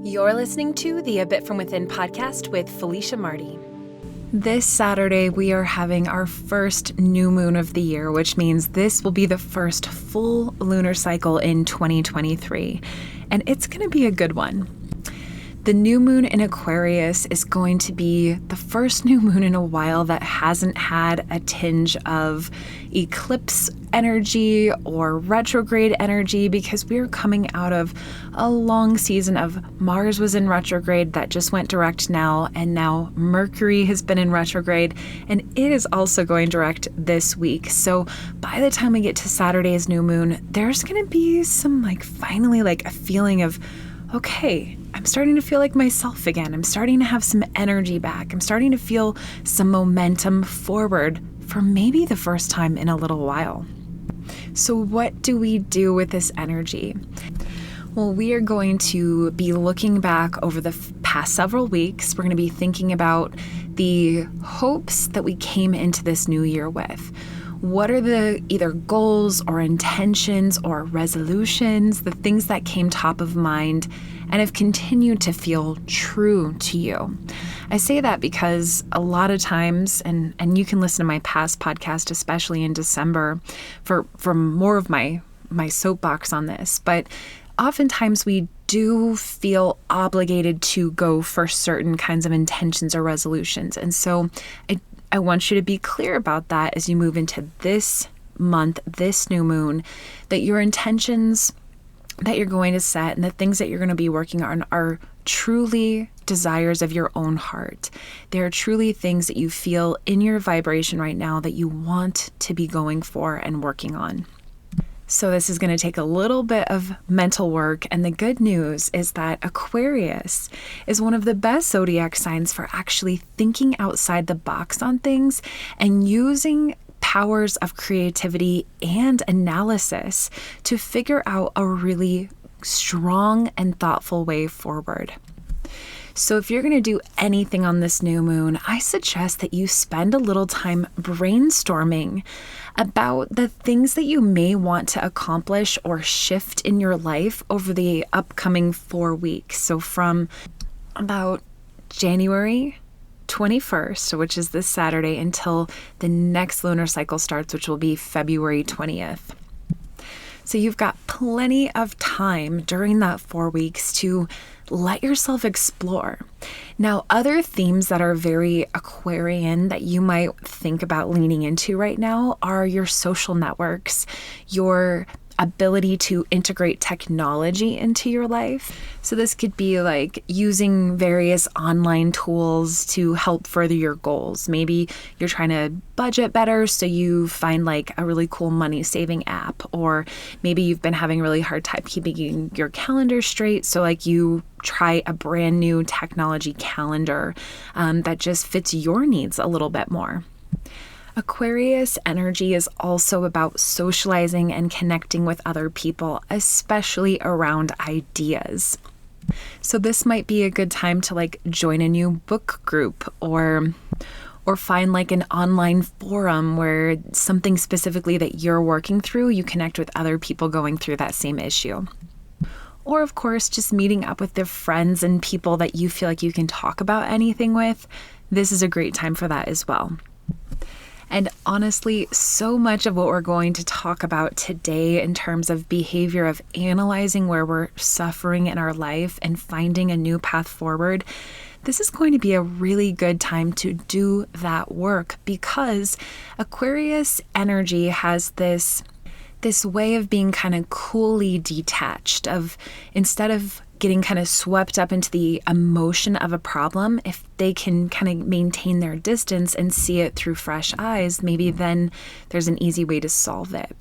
You're listening to the A Bit From Within podcast with Felicia Marti. This Saturday, we are having our first new moon of the year, which means this will be the first full lunar cycle in 2023, and it's going to be a good one. The new moon in Aquarius is going to be the first new moon in a while that hasn't had a tinge of eclipse energy or retrograde energy, because we're coming out of a long season of Mars was in retrograde that just went direct now, and now Mercury has been in retrograde, and it is also going direct this week. So by the time we get to Saturday's new moon, there's going to be some finally a feeling of, okay, I'm starting to feel like myself again. I'm starting to have some energy back. I'm starting to feel some momentum forward for maybe the first time in a little while. So what do we do with this energy? Well, we are going to be looking back over the past several weeks. We're going to be thinking about the hopes that we came into this new year with. What are the either goals or intentions or resolutions, the things that came top of mind and have continued to feel true to you? I say that because a lot of times, and you can listen to my past podcast, especially in December, for more of my soapbox on this, but oftentimes we do feel obligated to go for certain kinds of intentions or resolutions. And so I want you to be clear about that as you move into this month, this new moon, that your intentions that you're going to set and the things that you're going to be working on are truly desires of your own heart. They are truly things that you feel in your vibration right now that you want to be going for and working on. So this is going to take a little bit of mental work, and the good news is that Aquarius is one of the best zodiac signs for actually thinking outside the box on things and using powers of creativity and analysis to figure out a really strong and thoughtful way forward. So if you're going to do anything on this new moon, I suggest that you spend a little time brainstorming about the things that you may want to accomplish or shift in your life over the upcoming 4 weeks. So from about January 21st, which is this Saturday, until the next lunar cycle starts, which will be February 20th. So you've got plenty of time during that 4 weeks to let yourself explore. Now, other themes that are very Aquarian that you might think about leaning into right now are your social networks, your ability to integrate technology into your life. So this could be using various online tools to help further your goals. Maybe you're trying to budget better, so you find a really cool money saving app, or maybe you've been having a really hard time keeping your calendar straight. So you try a brand new technology calendar that just fits your needs a little bit more. Aquarius energy is also about socializing and connecting with other people, especially around ideas. So this might be a good time to join a new book group or find an online forum where something specifically that you're working through, you connect with other people going through that same issue. Or of course, just meeting up with the friends and people that you feel like you can talk about anything with. This is a great time for that as well. And honestly, so much of what we're going to talk about today in terms of behavior, of analyzing where we're suffering in our life and finding a new path forward, this is going to be a really good time to do that work, because Aquarius energy has this way of being kind of coolly detached, of instead of getting kind of swept up into the emotion of a problem, if they can kind of maintain their distance and see it through fresh eyes, maybe then there's an easy way to solve it.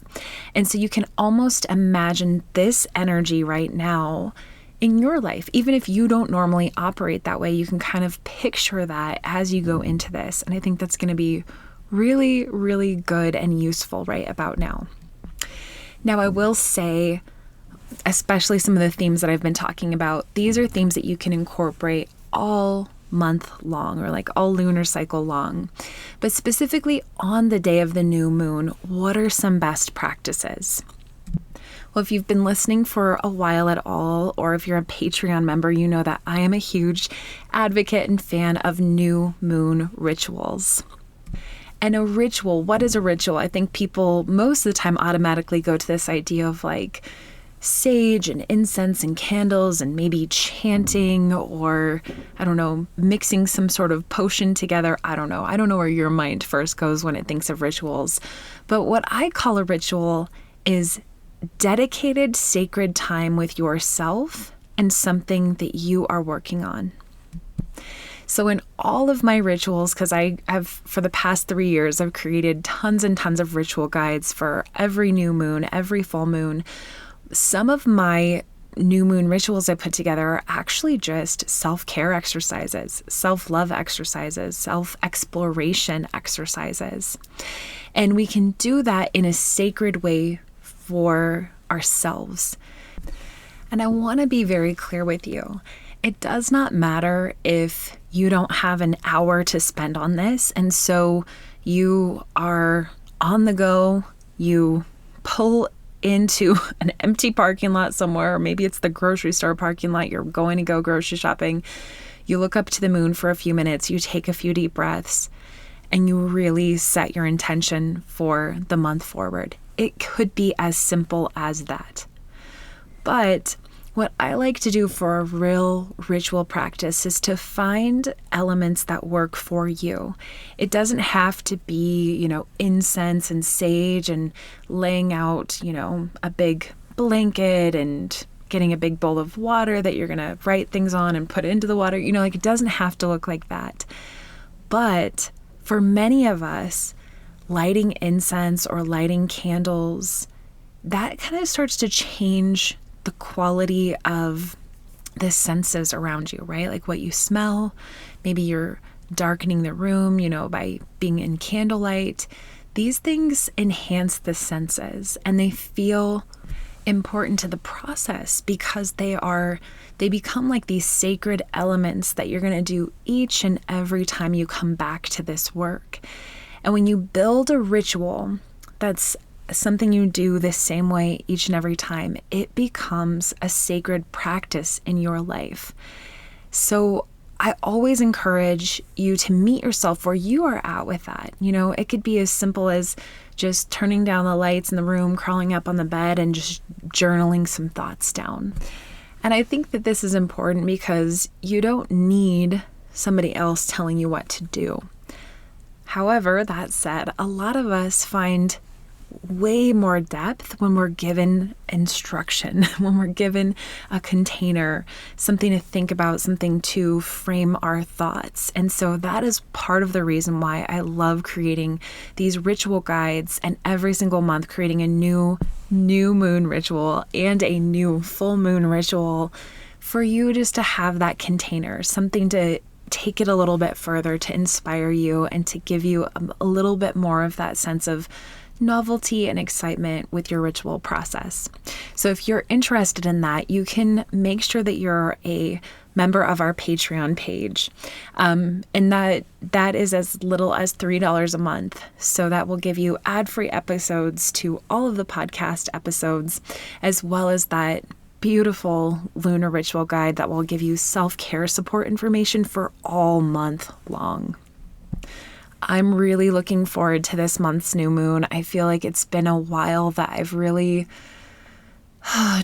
And so you can almost imagine this energy right now in your life. Even if you don't normally operate that way, you can kind of picture that as you go into this. And I think that's going to be really, really good and useful right about now. Now, I will say, especially some of the themes that I've been talking about, these are themes that you can incorporate all month long, or all lunar cycle long. But specifically on the day of the new moon, what are some best practices? Well, if you've been listening for a while at all, or if you're a Patreon member, you know that I am a huge advocate and fan of new moon rituals. And a ritual, what is a ritual? I think people most of the time automatically go to this idea of like sage and incense and candles and maybe chanting or, I don't know, mixing some sort of potion together. I don't know. I don't know where your mind first goes when it thinks of rituals. But what I call a ritual is dedicated sacred time with yourself and something that you are working on. So in all of my rituals, because I have, for the past 3 years, I've created tons and tons of ritual guides for every new moon, every full moon. Some of my new moon rituals I put together are actually just self-care exercises, self-love exercises, self-exploration exercises. And we can do that in a sacred way for ourselves. And I want to be very clear with you. It does not matter if you don't have an hour to spend on this. And so you are on the go, you pull into an empty parking lot somewhere, or maybe it's the grocery store parking lot, you're going to go grocery shopping. You look up to the moon for a few minutes, you take a few deep breaths, and you really set your intention for the month forward. It could be as simple as that. But what I like to do for a real ritual practice is to find elements that work for you. It doesn't have to be, incense and sage and laying out, a big blanket and getting a big bowl of water that you're going to write things on and put into the water. It doesn't have to look like that. But for many of us, lighting incense or lighting candles, that kind of starts to change the quality of the senses around you, right? Like what you smell. Maybe you're darkening the room, by being in candlelight. These things enhance the senses and they feel important to the process because they become like these sacred elements that you're going to do each and every time you come back to this work. And when you build a ritual that's something you do the same way each and every time, it becomes a sacred practice in your life. So I always encourage you to meet yourself where you are at with that. It could be as simple as just turning down the lights in the room, crawling up on the bed, and just journaling some thoughts down. And I think that this is important because you don't need somebody else telling you what to do. However, that said, a lot of us find way more depth when we're given instruction, when we're given a container, something to think about, something to frame our thoughts. And so that is part of the reason why I love creating these ritual guides and every single month creating a new moon ritual and a new full moon ritual for you just to have that container, something to take it a little bit further, to inspire you and to give you a little bit more of that sense of novelty and excitement with your ritual process. So if you're interested in that, you can make sure that you're a member of our Patreon page. And that is as little as $3 a month. So that will give you ad-free episodes to all of the podcast episodes, as well as that beautiful lunar ritual guide that will give you self-care support information for all month long. I'm really looking forward to this month's new moon. I feel like it's been a while that I've really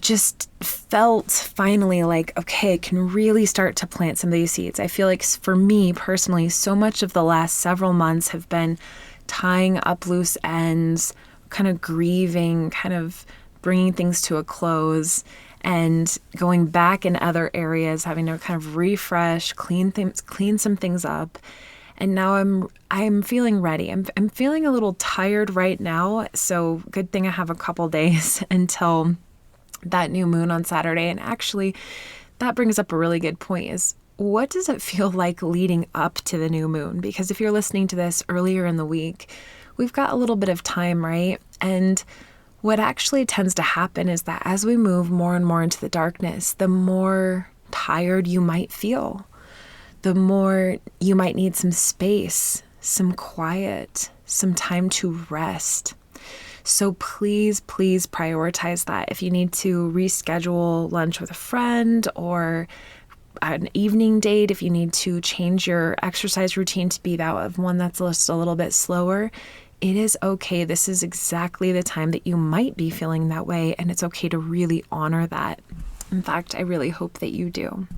just felt finally like, okay, I can really start to plant some of these seeds. I feel like for me personally, so much of the last several months have been tying up loose ends, kind of grieving, kind of bringing things to a close and going back in other areas, having to kind of refresh, clean some things up. And now I'm feeling ready. I'm feeling a little tired right now. So good thing I have a couple days until that new moon on Saturday. And actually, that brings up a really good point is what does it feel like leading up to the new moon? Because if you're listening to this earlier in the week, we've got a little bit of time, right? And what actually tends to happen is that as we move more and more into the darkness, the more tired you might feel. The more you might need some space, some quiet, some time to rest. So please, please prioritize that. If you need to reschedule lunch with a friend or an evening date, if you need to change your exercise routine to be that of one that's just a little bit slower, it is okay. This is exactly the time that you might be feeling that way, and it's okay to really honor that. In fact, I really hope that you do.